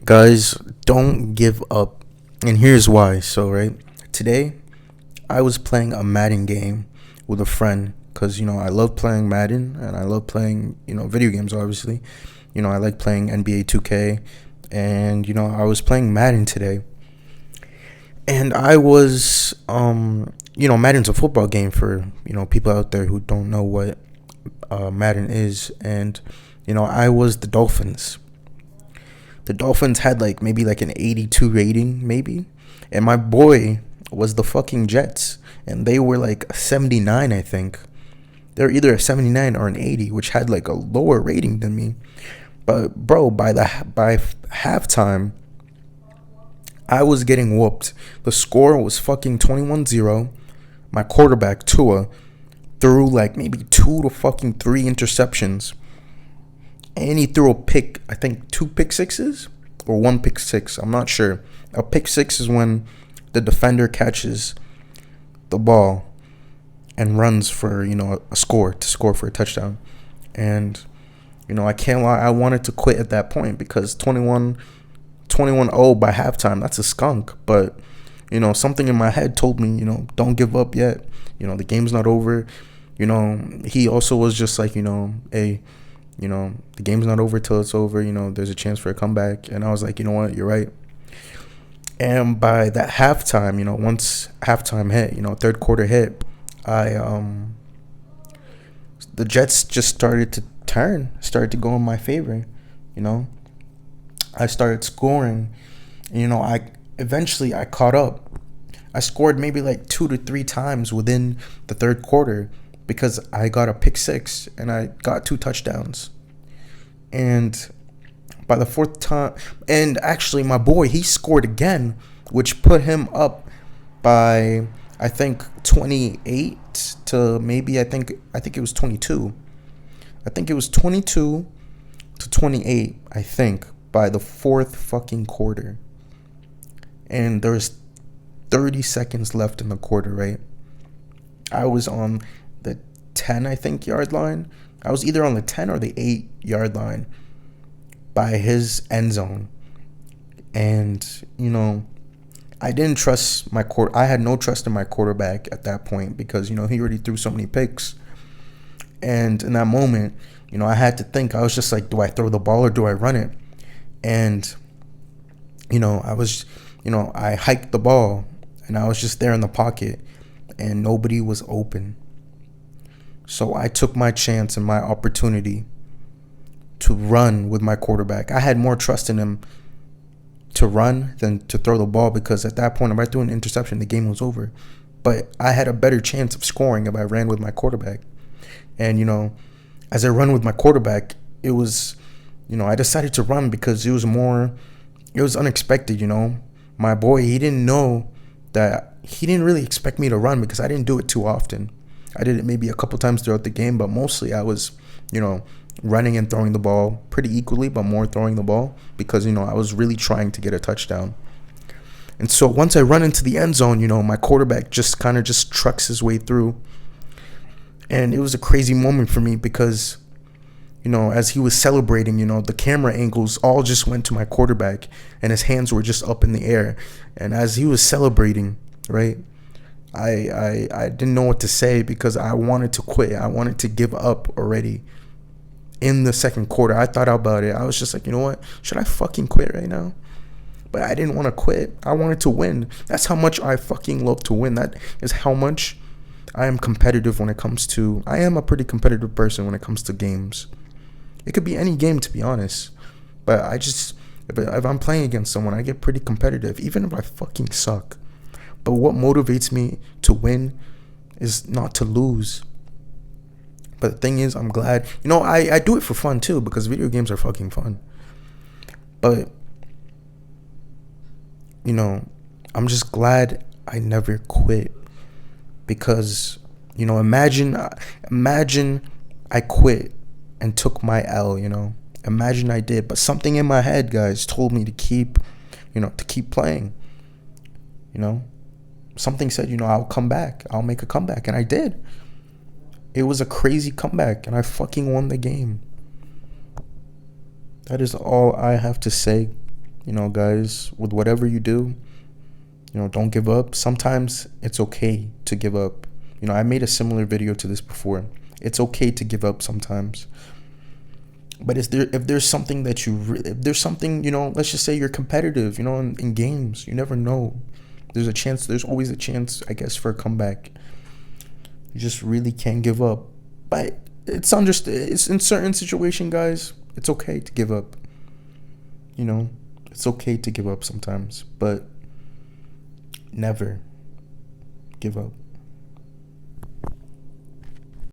Guys, don't give up. And here's why. So, right, today I was playing a Madden game with a friend because, I love playing Madden and I love playing, video games, obviously. I like playing NBA 2K. And, I was playing Madden today. And I was, Madden's a football game for, people out there who don't know what Madden is. And, I was the Dolphins. The Dolphins had maybe an 82 rating, maybe. And my boy was the fucking Jets. And they were like a 79, I think. They're either a 79 or an 80, which had a lower rating than me. But bro, by halftime, I was getting whooped. The score was fucking 21-0. My quarterback, Tua, threw maybe two to fucking three interceptions. And he threw a pick, I think two pick sixes or one pick six. I'm not sure. A pick six is when the defender catches the ball and runs for, a score, to score for a touchdown. And, I can't lie, I wanted to quit at that point because 21-0 by halftime, that's a skunk. But, something in my head told me, don't give up yet. The game's not over. He also was just like, hey, the game's not over till it's over. There's a chance for a comeback. And I was like, you know what, you're right. And by that halftime, once halftime hit, third quarter hit, the Jets just started to go in my favor. I started scoring. I eventually I caught up. I scored maybe two to three times within the third quarter because I got a pick six and I got two touchdowns. And by the fourth time, and actually my boy, he scored again, which put him up by I think 28 to maybe I think it was 22. I think it was 22 to 28, I think, by the fourth fucking quarter. And there's 30 seconds left in the quarter, right? I was on the 10, I think, yard line. I was either on the 10 or the 8 yard line by his end zone. And, I didn't trust I had no trust in my quarterback at that point because, he already threw so many picks. And in that moment, I had to think. I was just like, do I throw the ball or do I run it? And, I hiked the ball and I was just there in the pocket and nobody was open. So I took my chance and my opportunity to run with my quarterback. I had more trust in him to run than to throw the ball because at that point, if I threw an interception, the game was over. But I had a better chance of scoring if I ran with my quarterback. And, as I run with my quarterback, it was, I decided to run because it was unexpected, My boy, he didn't know that, he didn't really expect me to run because I didn't do it too often. I did it maybe a couple times throughout the game, but mostly I was, running and throwing the ball pretty equally, but more throwing the ball because, I was really trying to get a touchdown. And so once I run into the end zone, my quarterback just kind of just trucks his way through. And it was a crazy moment for me because, as he was celebrating, the camera angles all just went to my quarterback and his hands were just up in the air. And as he was celebrating, right, I didn't know what to say because I wanted to quit. I wanted to give up already in the second quarter. I thought about it. I was just like, you know what? Should I fucking quit right now? But I didn't want to quit. I wanted to win. That's how much I fucking love to win. That is how much I am competitive when it comes to... I am a pretty competitive person when it comes to games. It could be any game, to be honest. But I just... If I'm playing against someone, I get pretty competitive, even if I fucking suck. But what motivates me to win is not to lose. But the thing is, I'm glad... I do it for fun, too, because video games are fucking fun. But, I'm just glad I never quit. Because, imagine I quit and took my L, Imagine I did. But something in my head, guys, told me to keep playing. Something said, I'll come back. I'll make a comeback. And I did. It was a crazy comeback. And I fucking won the game. That is all I have to say. You know, guys, with whatever you do, you know, don't give up. Sometimes it's okay to give up. You know, I made a similar video to this before. It's okay to give up sometimes. But if there's something that if there's something, you know, let's just say you're competitive, you know, in games, you never know. There's always a chance, I guess, for a comeback. You just really can't give up. But it's in certain situation, guys, it's okay to give up. You know, it's okay to give up sometimes, but never give up.